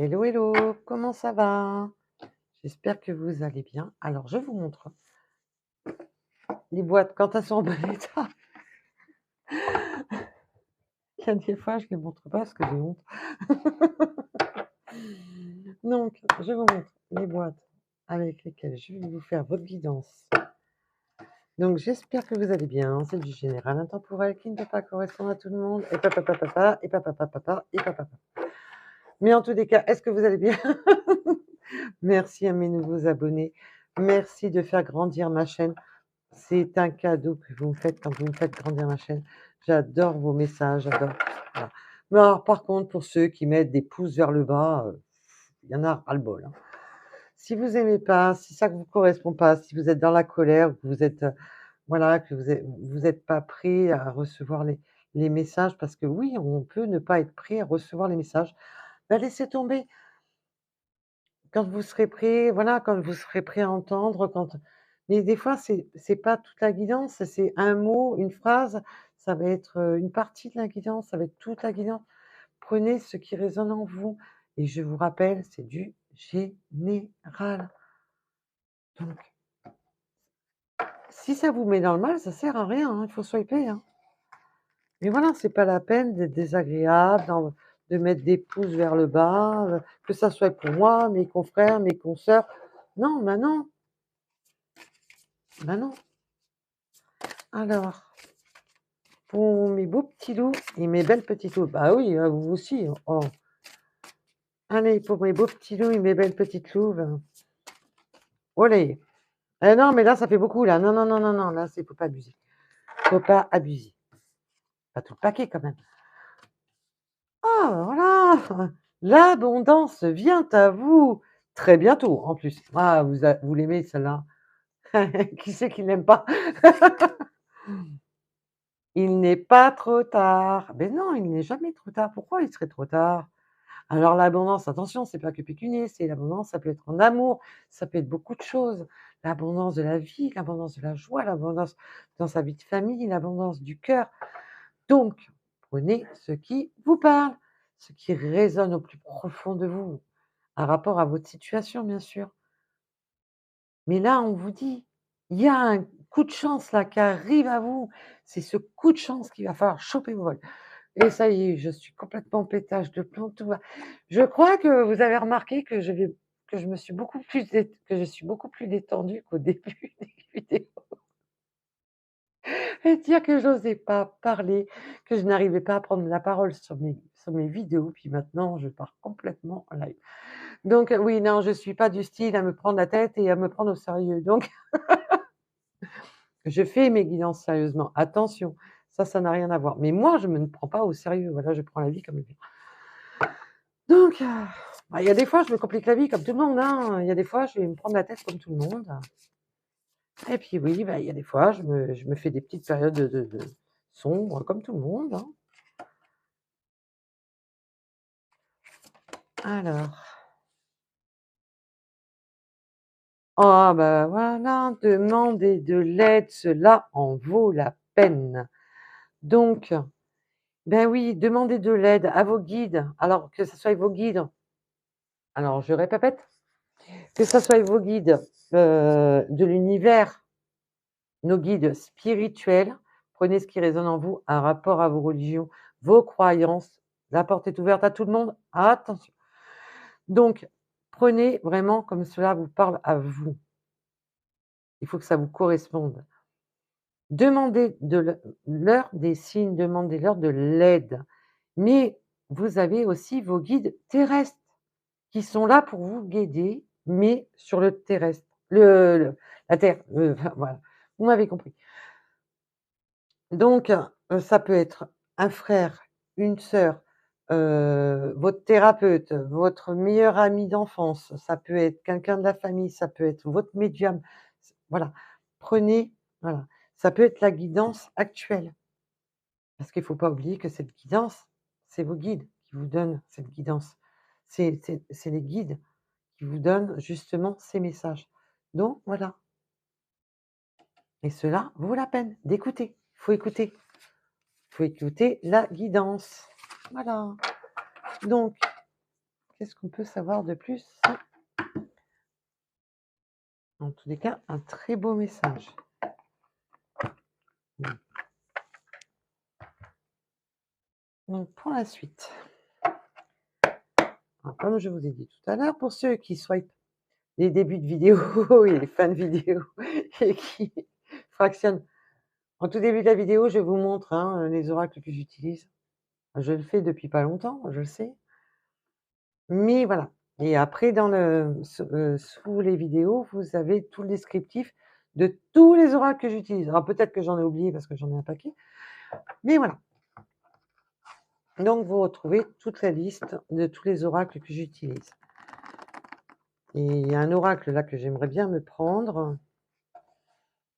Hello, hello, comment ça va? J'espère que vous allez bien. Alors, je vous montre les boîtes quand elles sont en bon état. Il y a des fois, je ne les montre pas parce que j'ai honte. Donc, je vous montre les boîtes avec lesquelles je vais vous faire votre guidance. Donc, j'espère que vous allez bien. C'est du général intemporel qui ne peut pas correspondre à tout le monde. Et papa, papa, papa, et papa, papa, papa, et papa, papa. Mais en tous les cas, est-ce que vous allez bien? Merci à mes nouveaux abonnés. Merci de faire grandir ma chaîne. C'est un cadeau que vous me faites quand vous me faites grandir ma chaîne. J'adore vos messages, j'adore. Voilà. Mais alors, par contre, pour ceux qui mettent des pouces vers le bas, il y en a ras-le-bol, hein. Si vous aimez pas, si ça ne vous correspond pas, si vous êtes dans la colère, que vous êtes, voilà, que vous êtes pas prêt à recevoir les messages, parce que oui, on peut ne pas être prêt à recevoir les messages, bah, laissez tomber. Quand vous serez prêt, voilà, quand vous serez prêt à entendre, mais des fois, c'est pas toute la guidance, c'est un mot, une phrase, ça va être, une partie de la guidance, ça va être toute la guidance. Prenez ce qui résonne en vous et je vous rappelle, c'est du général. Donc si ça vous met dans le mal, ça sert à rien, hein, il faut swiper, hein. Mais voilà, c'est pas la peine d'être désagréable, de mettre des pouces vers le bas, que ça soit pour moi, mes confrères, mes consoeurs. Non, bah non, bah non. Alors, pour mes beaux petits loups et mes belles petites loups. Bah oui, vous aussi. Oh. Allez, pour mes beaux petits loups et mes belles petites louves. Olé. Eh non, mais là, ça fait beaucoup, là. Non, non, non, non, non. Là, faut pas abuser. Faut pas abuser. Pas tout le paquet, quand même. Ah, voilà. L'abondance vient à vous. Très bientôt, en plus. Ah, vous l'aimez, celle-là. Qui c'est qui l'aime pas? Il n'est pas trop tard. Ben non, il n'est jamais trop tard. Pourquoi il serait trop tard? Alors l'abondance, attention, c'est pas que pécunier, c'est l'abondance, ça peut être en amour, ça peut être beaucoup de choses. L'abondance de la vie, l'abondance de la joie, l'abondance dans sa vie de famille, l'abondance du cœur. Donc, prenez ce qui vous parle, ce qui résonne au plus profond de vous, un rapport à votre situation, bien sûr. Mais là, on vous dit, il y a un coup de chance là qui arrive à vous. C'est ce coup de chance qu'il va falloir choper au vol. Et ça y est, je suis complètement en pétage de plomb, tout va. Je crois que vous avez remarqué que je me suis beaucoup plus que je suis beaucoup plus détendue qu'au début des vidéos et dire que j'osais pas parler, que je n'arrivais pas à prendre la parole sur mes vidéos, puis maintenant je pars complètement en live. Donc oui, non, je suis pas du style à me prendre la tête et à me prendre au sérieux. Donc je fais mes guidances sérieusement, attention, ça n'a rien à voir. Mais moi, je me ne prends pas au sérieux, voilà, je prends la vie comme elle vient. Donc, bah, il y a des fois, je me complique la vie comme tout le monde, hein. Il y a des fois, je vais me prendre la tête comme tout le monde. Et puis oui, bah, il y a des fois, je me fais des petites périodes de sombres comme tout le monde, hein. Alors, ah bah voilà, demander de l'aide, cela en vaut la peine. Donc, ben oui, demandez de l'aide à vos guides, alors que ce soit vos guides, alors je répète, que ce soit vos guides de l'univers, nos guides spirituels, prenez ce qui résonne en vous, un rapport à vos religions, vos croyances. La porte est ouverte à tout le monde. Attention. Donc, prenez vraiment comme cela vous parle à vous. Il faut que ça vous corresponde. Demandez leur des signes, demandez-leur de l'aide. Mais vous avez aussi vos guides terrestres qui sont là pour vous guider, mais sur le terrestre, la terre, voilà. Vous m'avez compris. Donc, ça peut être un frère, une sœur, votre thérapeute, votre meilleur ami d'enfance, ça peut être quelqu'un de la famille, ça peut être votre médium, voilà. Prenez, voilà, ça peut être la guidance actuelle, parce qu'il ne faut pas oublier que cette guidance, c'est vos guides qui vous donnent cette guidance. C'est les guides qui vous donnent justement ces messages. Donc voilà, et cela vaut la peine d'écouter. Il faut écouter. Il faut écouter la guidance. Voilà. Donc, qu'est-ce qu'on peut savoir de plus? En tous les cas, un très beau message. Mmh. Donc pour la suite, alors comme je vous ai dit tout à l'heure, pour ceux qui swipent les débuts de vidéo et les fins de vidéo et qui fractionnent. En tout début de la vidéo, je vous montre, hein, les oracles que j'utilise. Je le fais depuis pas longtemps, je le sais. Mais voilà, et après dans sous les vidéos, vous avez tout le descriptif de tous les oracles que j'utilise. Alors peut-être que j'en ai oublié parce que j'en ai un paquet, mais voilà. Donc vous retrouvez toute la liste de tous les oracles que j'utilise. Et il y a un oracle là que j'aimerais bien me prendre,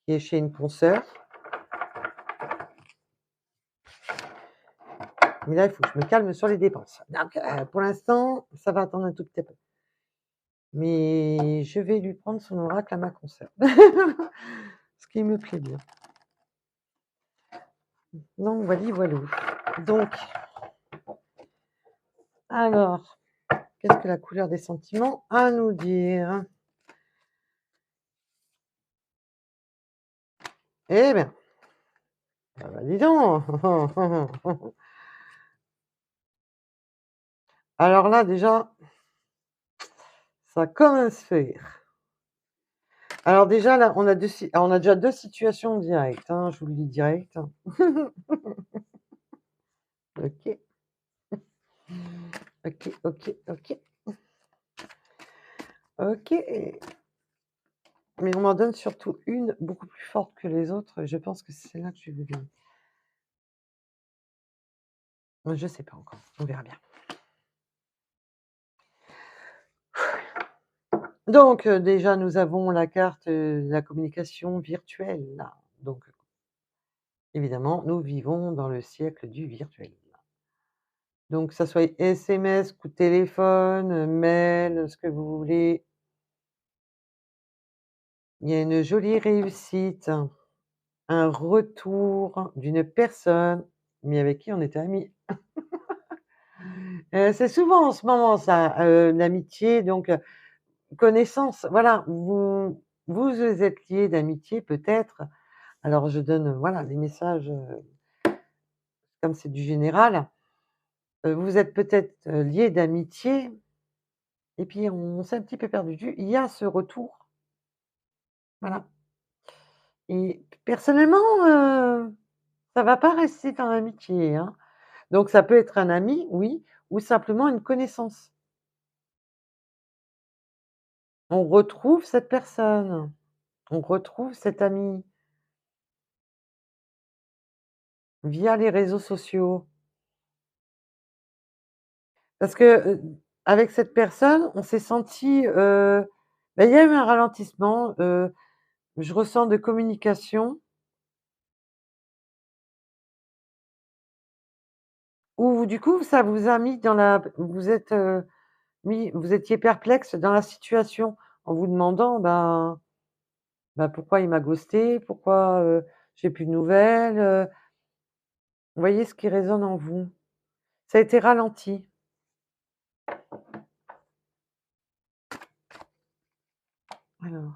qui est chez une consoeur. Mais là, il faut que je me calme sur les dépenses. Donc pour l'instant, ça va attendre un tout petit peu. Mais je vais lui prendre son oracle à ma consoeur. Ce qui me plaît bien. Donc voilou. Donc, alors, qu'est-ce que la couleur des sentiments a à nous dire? Eh bien, ah bah dis donc. Alors là, déjà, ça commence faire. Alors déjà, là, on a déjà deux situations directes, hein, je vous le dis direct. Ok, ok, ok, ok. Ok. Mais on m'en donne surtout une beaucoup plus forte que les autres. Je pense que c'est celle-là que je vais vous donner. Je sais pas encore, on verra bien. Donc, déjà, nous avons la carte de la communication virtuelle. Là. Donc, évidemment, nous vivons dans le siècle du virtuel. Donc, que ça soit SMS, coup de téléphone, mail, ce que vous voulez. Il y a une jolie réussite, un retour d'une personne, mais avec qui on était amis. C'est souvent en ce moment ça, l'amitié, donc connaissance, voilà, vous êtes liés d'amitié peut-être. Alors je donne, voilà, les messages, comme c'est du général. Vous êtes peut-être, liés d'amitié et puis on s'est un petit peu perdu de vue. Il y a ce retour, voilà, et personnellement, ça va pas rester dans l'amitié, hein. Donc ça peut être un ami, oui, ou simplement une connaissance. On retrouve cette personne, on retrouve cet ami via les réseaux sociaux. Parce que, avec cette personne, on s'est senti, il y a eu un ralentissement, je ressens de communication où du coup ça vous a mis dans la vous étiez perplexe dans la situation en vous demandant, pourquoi il m'a ghosté? Pourquoi, j'ai plus de nouvelles, vous voyez ce qui résonne en vous? Ça a été ralenti. Alors,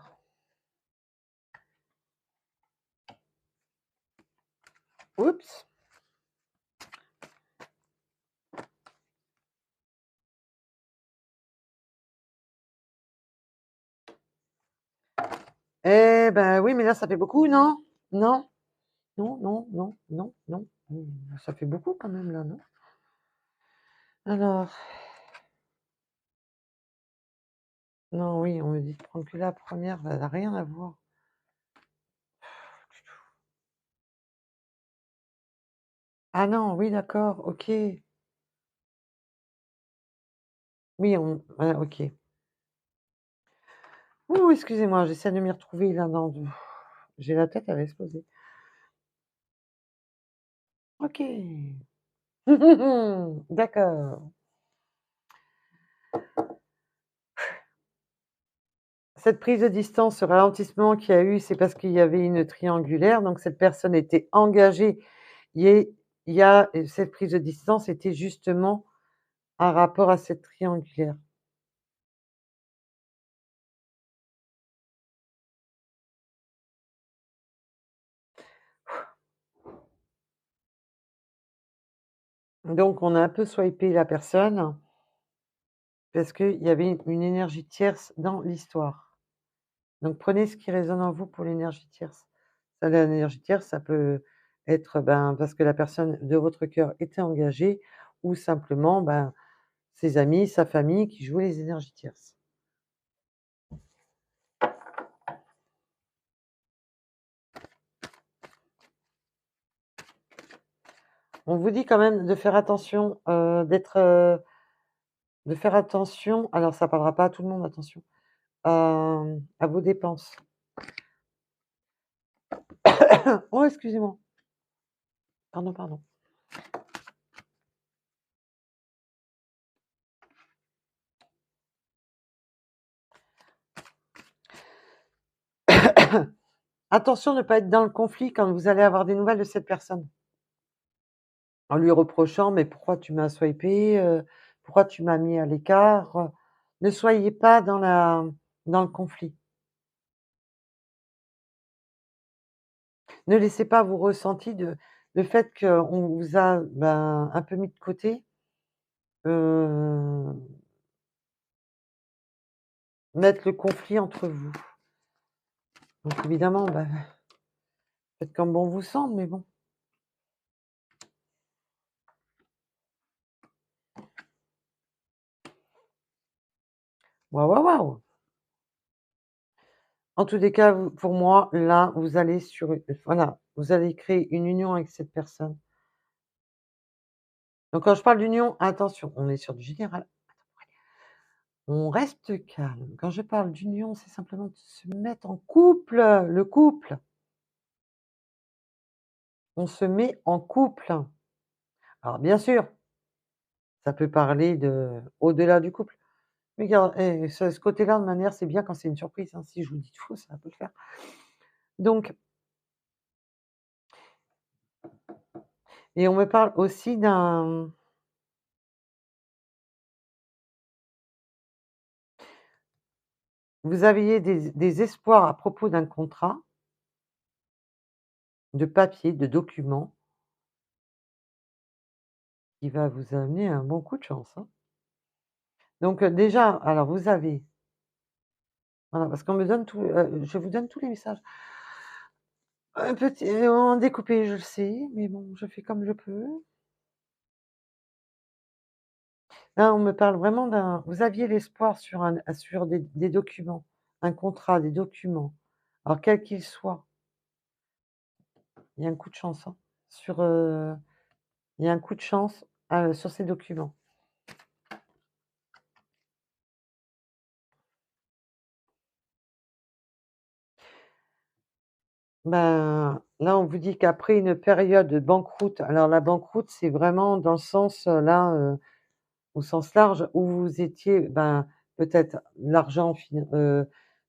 oups! Eh ben, oui, mais là, ça fait beaucoup, non? Non? Non, non, non, non, non. Ça fait beaucoup quand même là, non? Alors, non, oui, on me dit de prendre que la première, ça n'a rien à voir. Ah non, oui, d'accord, OK. Oui, OK. Ouh, excusez-moi, j'essaie de m'y retrouver là dans j'ai la tête, elle va exploser. OK. D'accord. Cette prise de distance, ce ralentissement qu'il y a eu, c'est parce qu'il y avait une triangulaire, donc cette personne était engagée. Il y a cette prise de distance était justement un rapport à cette triangulaire. Donc on a un peu swipé la personne parce qu'il y avait une énergie tierce dans l'histoire. Donc prenez ce qui résonne en vous pour l'énergie tierce. Ça, l'énergie tierce, ça peut être, ben, parce que la personne de votre cœur était engagée ou simplement, ben, ses amis, sa famille qui jouaient les énergies tierces. On vous dit quand même de faire attention, de faire attention, alors ça parlera pas à tout le monde, attention, à vos dépenses. Oh excusez-moi, pardon, pardon. Attention de ne pas être dans le conflit quand vous allez avoir des nouvelles de cette personne. En lui reprochant: «Mais pourquoi tu m'as swipé? Pourquoi tu m'as mis à l'écart?» Ne soyez pas dans le conflit. Ne laissez pas vos ressentis de le fait qu'on vous a, ben, un peu mis de côté, heu, mettre le conflit entre vous. Donc évidemment, bah, faites comme bon vous semble, mais bon. Waouh, waouh, waouh! En tous les cas, vous pour moi, là, vous allez sur voilà, vous allez créer une union avec cette personne. Donc quand je parle d'union, attention, on est sur du général. On reste calme. Quand je parle d'union, c'est simplement de se mettre en couple, le couple. On se met en couple. Alors bien sûr, ça peut parler de au-delà du couple. Mais regarde, ce côté-là, de manière, c'est bien quand c'est une surprise, hein. Si je vous dis de faux, ça peut le faire. Donc et on me parle aussi d'un vous aviez des espoirs à propos d'un contrat, de papier, de documents, qui va vous amener un bon coup de chance, hein. Donc, déjà, alors vous avez voilà, parce qu'on me donne tout, je vous donne tous les messages. Un petit en découpé, je le sais, mais bon, je fais comme je peux. Là, on me parle vraiment d'un vous aviez l'espoir sur des documents, un contrat, des documents. Alors quel qu'il soit, il y a un coup de chance, hein, sur, il y a un coup de chance, sur ces documents. Ben, là, on vous dit qu'après une période de banqueroute, alors la banqueroute, c'est vraiment dans le sens, là, au sens large, où vous étiez, ben, peut-être l'argent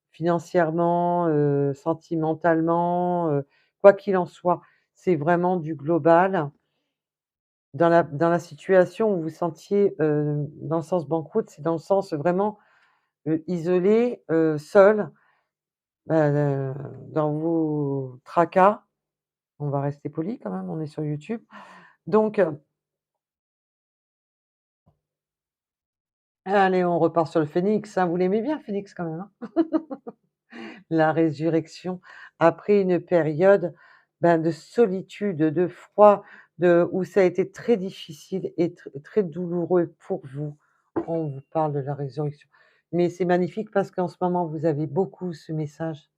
financièrement, sentimentalement, quoi qu'il en soit, c'est vraiment du global. Dans la situation où vous sentiez, dans le sens banqueroute, c'est dans le sens vraiment, isolé, seul, heu, dans vos tracas. On va rester poli quand même, on est sur YouTube. Donc, allez, on repart sur le phénix, hein. Vous l'aimez bien, le phénix, quand même, hein? La résurrection après une période, ben, de solitude, de froid, où ça a été très difficile et très douloureux pour vous. On vous parle de la résurrection. Mais c'est magnifique parce qu'en ce moment, vous avez beaucoup ce message.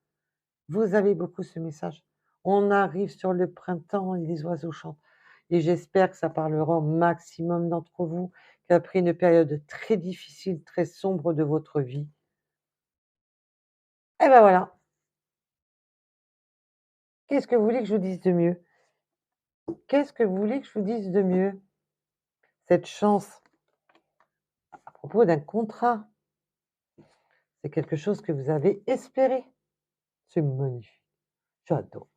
Vous avez beaucoup ce message. On arrive sur le printemps et les oiseaux chantent. Et j'espère que ça parlera au maximum d'entre vous, qu'après une période très difficile, très sombre de votre vie, et ben voilà. Qu'est-ce que vous voulez que je vous dise de mieux? Qu'est-ce que vous voulez que je vous dise de mieux? Cette chance à propos d'un contrat, c'est quelque chose que vous avez espéré. C'est magnifique, j'adore.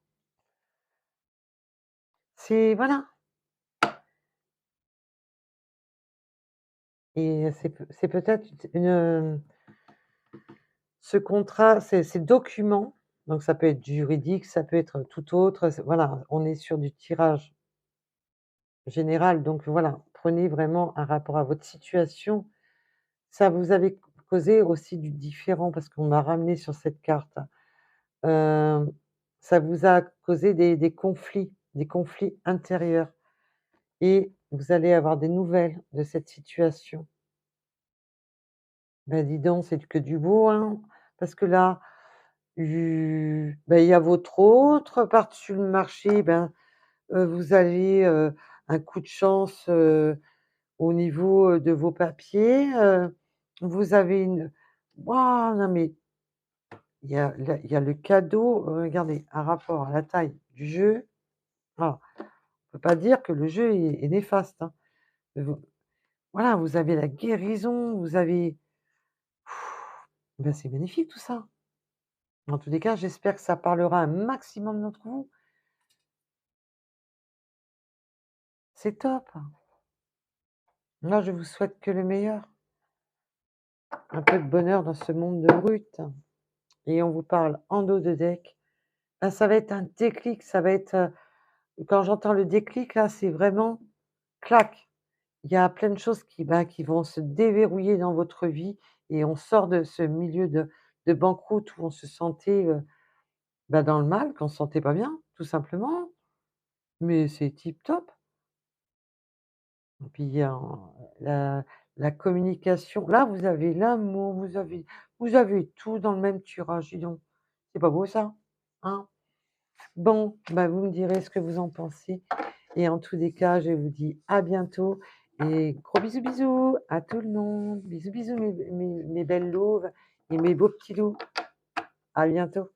C'est voilà, et c'est peut-être ce contrat, ces documents, donc ça peut être juridique, ça peut être tout autre, voilà, on est sur du tirage général, donc voilà, prenez vraiment un rapport à votre situation. Ça vous avait causé aussi du différent parce qu'on m'a ramené sur cette carte. Hem, Ça vous a causé des conflits intérieurs et vous allez avoir des nouvelles de cette situation. Ben, dis donc, c'est que du beau, hein, parce que là, il y a votre autre par-dessus le marché, ben, vous avez, un coup de chance, au niveau, de vos papiers, vous avez une waouh, non mais il y a le cadeau, regardez, un rapport à la taille du jeu. Ah, on peut pas dire que le jeu est néfaste, hein. Vous voilà, vous avez la guérison, vous avez ben, c'est magnifique tout ça. En tous les cas, j'espère que ça parlera un maximum d'entre vous. C'est top. Là, je vous souhaite que le meilleur. Un peu de bonheur dans ce monde de brutes et on vous parle en dos de deck. Ben, ça va être un déclic, ça va être, quand j'entends le déclic là, c'est vraiment clac. Il y a plein de choses qui vont se déverrouiller dans votre vie et on sort de ce milieu de banqueroute où on se sentait, dans le mal, qu'on se sentait pas bien, tout simplement, mais c'est tip top. Et puis il y a la communication. Là, vous avez l'amour, vous avez tout dans le même tirage, dis donc. C'est pas beau ça? Hein? Bon, bah, vous me direz ce que vous en pensez et en tous les cas, je vous dis à bientôt et gros bisous, bisous à tout le monde. Bisous, bisous mes belles louves et mes beaux petits loups. À bientôt.